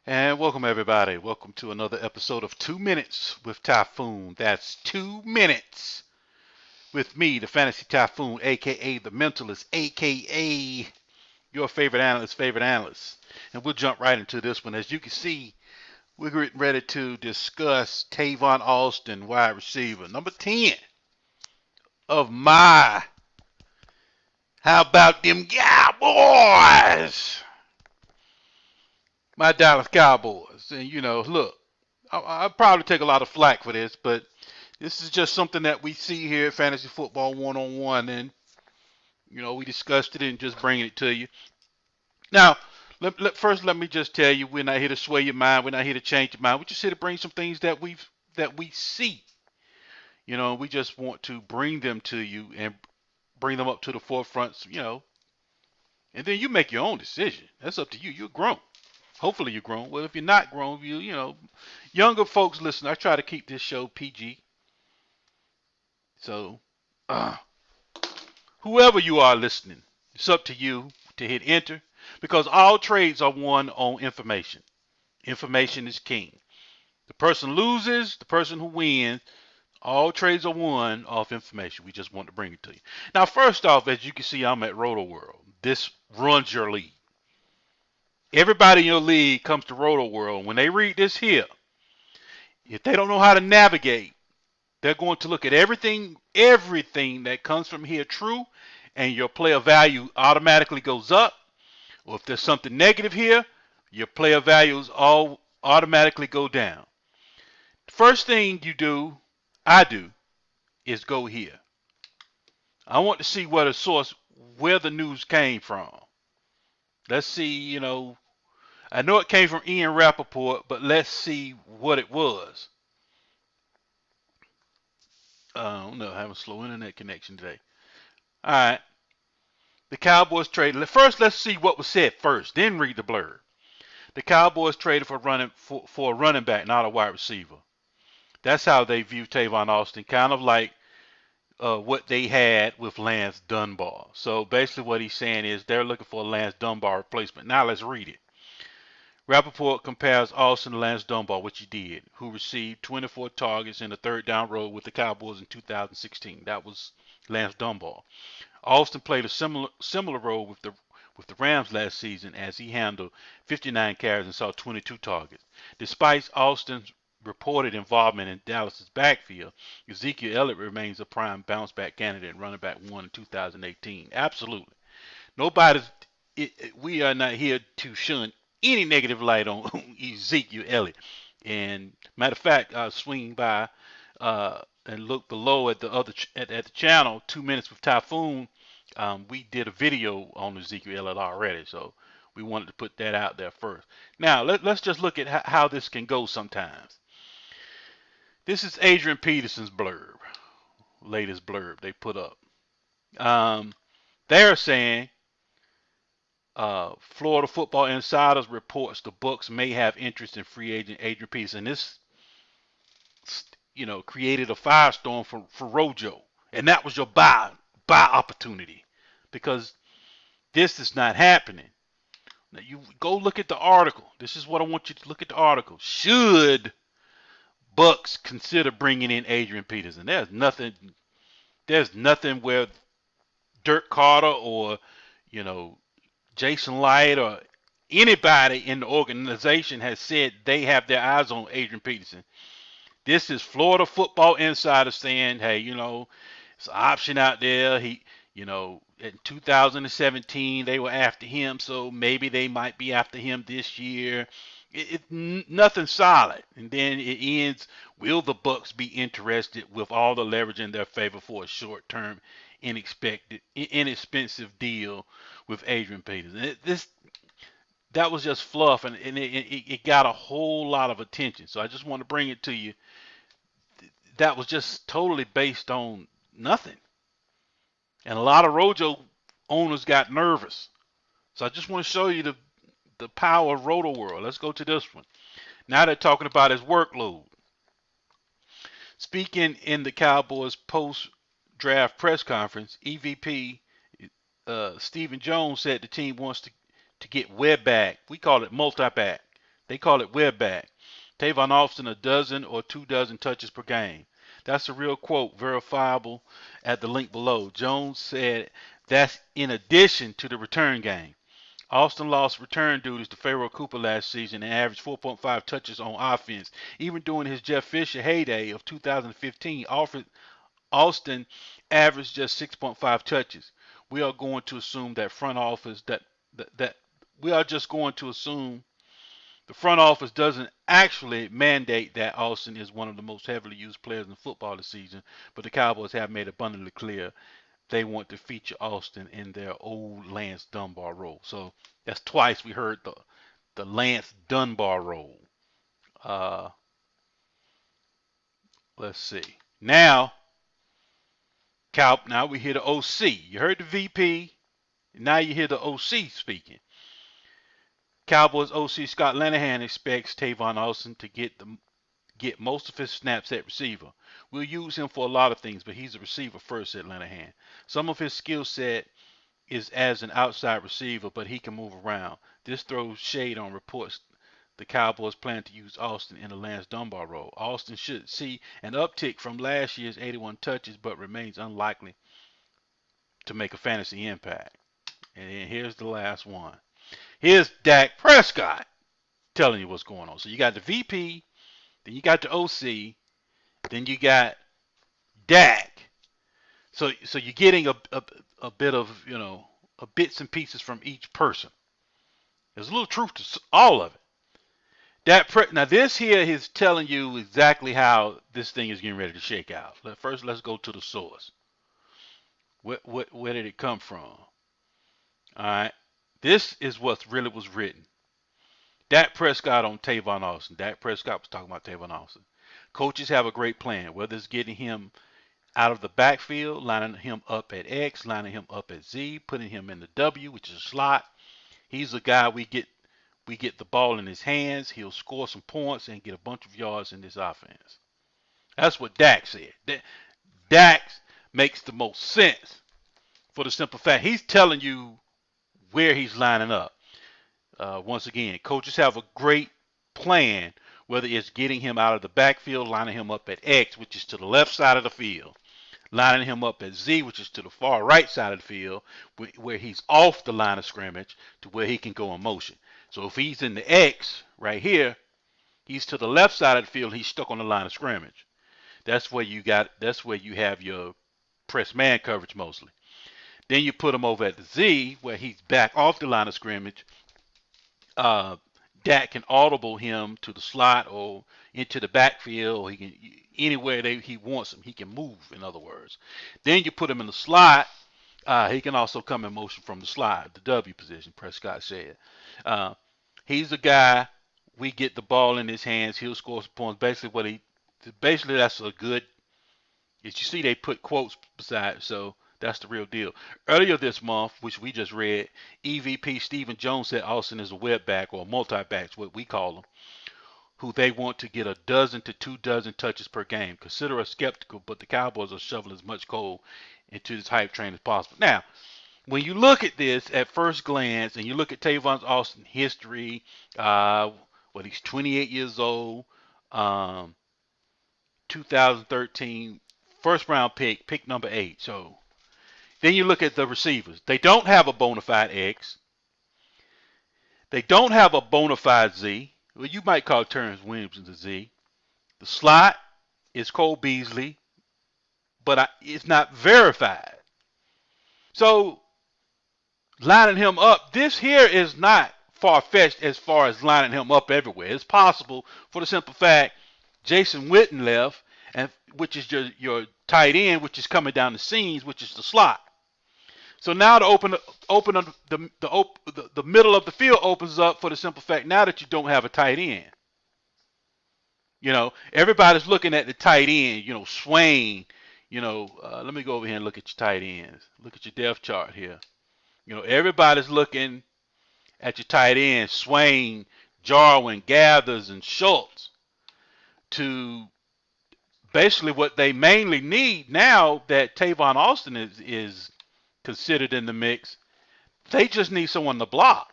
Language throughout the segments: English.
And welcome everybody. Welcome to another episode of 2 Minutes with Typhoon. That's 2 minutes with me, the Fantasy Typhoon, aka the Mentalist, aka your favorite analyst. And we'll jump right into this one. As you can see, we're getting ready to discuss Tavon Austin, wide receiver, number 10 of my How About Them Cowboys? My Dallas Cowboys. And look, I'll probably take a lot of flack for this, but this is just something that we see here at Fantasy Football 101, and we discussed it and just bringing it to you. Now, first let me just tell you, we're not here to sway your mind. We're not here to change your mind. We're just here to bring some things that we see. We just want to bring them to you and bring them up to the forefront. And then you make your own decision. That's up to you. You're grown. Hopefully you're grown. Well, if you're not grown, younger folks listen. I try to keep this show PG. So, uh, whoever you are listening, it's up to you to hit enter because all trades are won on information. Information is king. The person loses, the person who wins. All trades are won off information. We just want to bring it to you. Now, first off, as you can see, I'm at Roto World. This runs your league. Everybody in your league comes to Roto World. When they read this here, if they don't know how to navigate, they're going to look at everything that comes from here true, and your player value automatically goes up. Or if there's something negative here, your player values all automatically go down. First thing I do, is go here. I want to see where the news came from. Let's see, I know it came from Ian Rappaport, but let's see what it was. I don't know, having a slow internet connection today. All right. The Cowboys traded. First, let's see what was said first, then read the blurb. The Cowboys traded for a running back, not a wide receiver. That's how they view Tavon Austin, kind of like what they had with Lance Dunbar. So basically what he's saying is they're looking for a Lance Dunbar replacement. Now let's read it. Rappaport compares Austin to Lance Dunbar, which he did, who received 24 targets in the third down role with the Cowboys in 2016. That was Lance Dunbar. Austin played a similar role with the Rams last season as he handled 59 carries and saw 22 targets. Despite Austin's reported involvement in Dallas's backfield, Ezekiel Elliott remains a prime bounce back candidate and running back one in 2018. Absolutely. We are not here to shun any negative light on Ezekiel Elliott. And matter of fact, I'll swing by and look below at the channel, 2 Minutes with Typhoon. We did a video on Ezekiel Elliott already, so we wanted to put that out there first. Now let's just look at how this can go sometimes. This is Adrian Peterson's blurb, latest blurb they put up. They're saying Florida Football Insiders reports the Bucs may have interest in free agent Adrian Peterson. This, created a firestorm for Rojo, and that was your buy opportunity because this is not happening. Now you go look at the article. This is what I want you to look at the article. Should Bucs consider bringing in Adrian Peterson? There's nothing where Dirk Carter or Jason Light or anybody in the organization has said they have their eyes on Adrian Peterson. This is Florida Football Insider saying, hey, it's an option out there. In 2017 they were after him, so maybe they might be after him this year. Nothing solid. And then it ends, will the Bucs be interested with all the leverage in their favor for a short-term, inexpensive deal with Adrian Peterson? That was just fluff, and it got a whole lot of attention. So I just want to bring it to you. That was just totally based on nothing. And a lot of Rojo owners got nervous. So I just want to show you the power of Roto World. Let's go to this one. Now they're talking about his workload. Speaking in the Cowboys post-draft press conference, EVP Stephen Jones said the team wants to get Webb back. We call it multi-back They call it web back. Tavon Austin a dozen or 2 dozen touches per game. That's a real quote, verifiable at the link below. Jones said that's in addition to the return game. Austin lost return duties to Pharaoh Cooper last season and averaged 4.5 touches on offense. Even during his Jeff Fisher heyday of 2015, Austin averaged just 6.5 touches. We are going to assume that front office that we are just going to assume the front office doesn't actually mandate that Austin is one of the most heavily used players in football this season, but the Cowboys have made abundantly clear they want to feature Austin in their old Lance Dunbar role. So that's twice we heard the Lance Dunbar role. Let's see. Now we hear the OC. You heard the VP. Now you hear the OC speaking. Cowboys OC Scott Linehan expects Tavon Austin to get most of his snaps at receiver. We'll use him for a lot of things, but he's a receiver first, said Linehan. Some of his skill set is as an outside receiver, but he can move around. This throws shade on reports the Cowboys plan to use Austin in the Lance Dunbar role. Austin should see an uptick from last year's 81 touches, but remains unlikely to make a fantasy impact. And then here's the last one. Here's Dak Prescott telling you what's going on. So you got the VP, then you got the OC, then you got Dak. So you're getting a bit of, bits and pieces from each person. There's a little truth to all of it. Now this here is telling you exactly how this thing is getting ready to shake out. First, let's go to the source. Where did it come from? All right. This is what really was written. Dak Prescott on Tavon Austin. Dak Prescott was talking about Tavon Austin. Coaches have a great plan, whether it's getting him out of the backfield, lining him up at X, lining him up at Z, putting him in the W, which is a slot. He's a guy we get the ball in his hands. He'll score some points and get a bunch of yards in this offense. That's what Dak said. Dak makes the most sense for the simple fact he's telling you where he's lining up. Once again, coaches have a great plan, whether it's getting him out of the backfield, lining him up at X, which is to the left side of the field, lining him up at Z, which is to the far right side of the field, where he's off the line of scrimmage to where he can go in motion. So if he's in the X right here, he's to the left side of the field, he's stuck on the line of scrimmage. That's where you have your press man coverage mostly. Then you put him over at the Z, where he's back off the line of scrimmage. Dak can audible him to the slot or into the backfield. Or he can anywhere he wants him. He can move, in other words. Then you put him in the slot. He can also come in motion from the slot, the W position, Prescott said. He's a guy, we get the ball in his hands, he'll score some points. Basically that's a good, as you see they put quotes beside, so that's the real deal. Earlier this month, which we just read, EVP Stephen Jones said Austin is a web back or a multi-back, what we call them, who they want to get 12 to 2 dozen touches per game. Consider us skeptical, but the Cowboys are shoveling as much coal into this hype train as possible. Now, when you look at this at first glance, and you look at Tavon Austin's history, he's 28 years old, 2013 first round pick number 8. So then you look at the receivers. They don't have a bona fide X. They don't have a bona fide Z. Well, you might call Terrence Williams the Z. The slot is Cole Beasley, but it's not verified. So lining him up, this here is not far-fetched as far as lining him up everywhere. It's possible for the simple fact Jason Witten left, which is your tight end, which is coming down the seams, which is the slot. So now the middle of the field opens up for the simple fact now that you don't have a tight end. Everybody's looking at the tight end, Swain. Let me go over here and look at your tight ends. Look at your depth chart here. Everybody's looking at your tight ends, Swain, Jarwin, Gathers, and Schultz, to basically what they mainly need now that Tavon Austin is considered in the mix. They just need someone to block.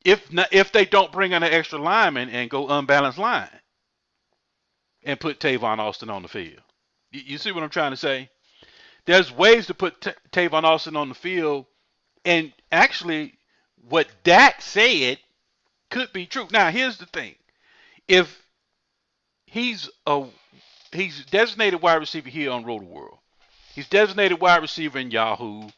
if they don't bring in an extra lineman and go unbalanced line and put Tavon Austin on the field. You see what I'm trying to say? There's ways to put Tavon Austin on the field, and actually, what Dak said could be true. Now, here's the thing: if he's designated wide receiver here on Roto World, he's designated wide receiver in Yahoo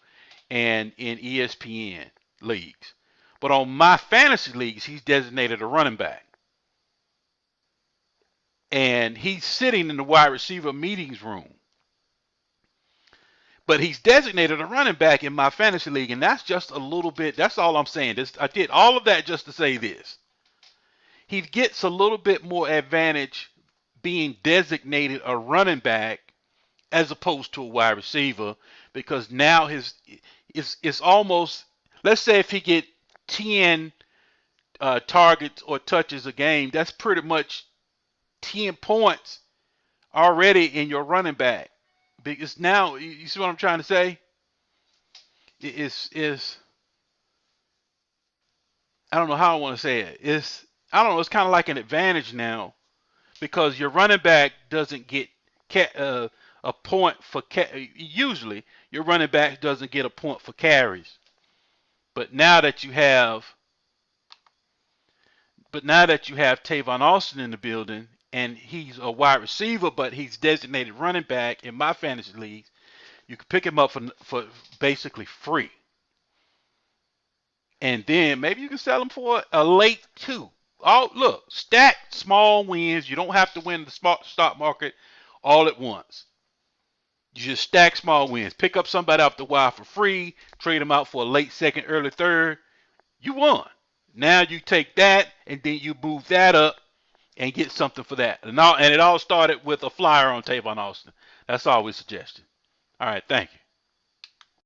and in ESPN leagues, but on my fantasy leagues, he's designated a running back, and he's sitting in the wide receiver meetings room. But he's designated a running back in my fantasy league, and that's just a little bit. That's all I'm saying. I did all of that just to say this. He gets a little bit more advantage being designated a running back as opposed to a wide receiver, because now it's almost, let's say if he get 10 targets or touches a game, that's pretty much 10 points already in your running back. Because now, you see what I'm trying to say? Is I don't know how I want to say it. I don't know. It's kind of like an advantage now, because your running back doesn't get a point for usually your running back doesn't get a point for carries. But now that you have Tavon Austin in the building, and he's a wide receiver, but he's designated running back in my fantasy leagues, you can pick him up for basically free. And then maybe you can sell him for a late too. Oh, look, stack small wins. You don't have to win the stock market all at once. You just stack small wins. Pick up somebody off the wire for free. Trade them out for a late second, early third. You won. Now you take that and then you move that up and get something for that. And it all started with a flyer on Tavon Austin. That's all we suggested. All right, thank you.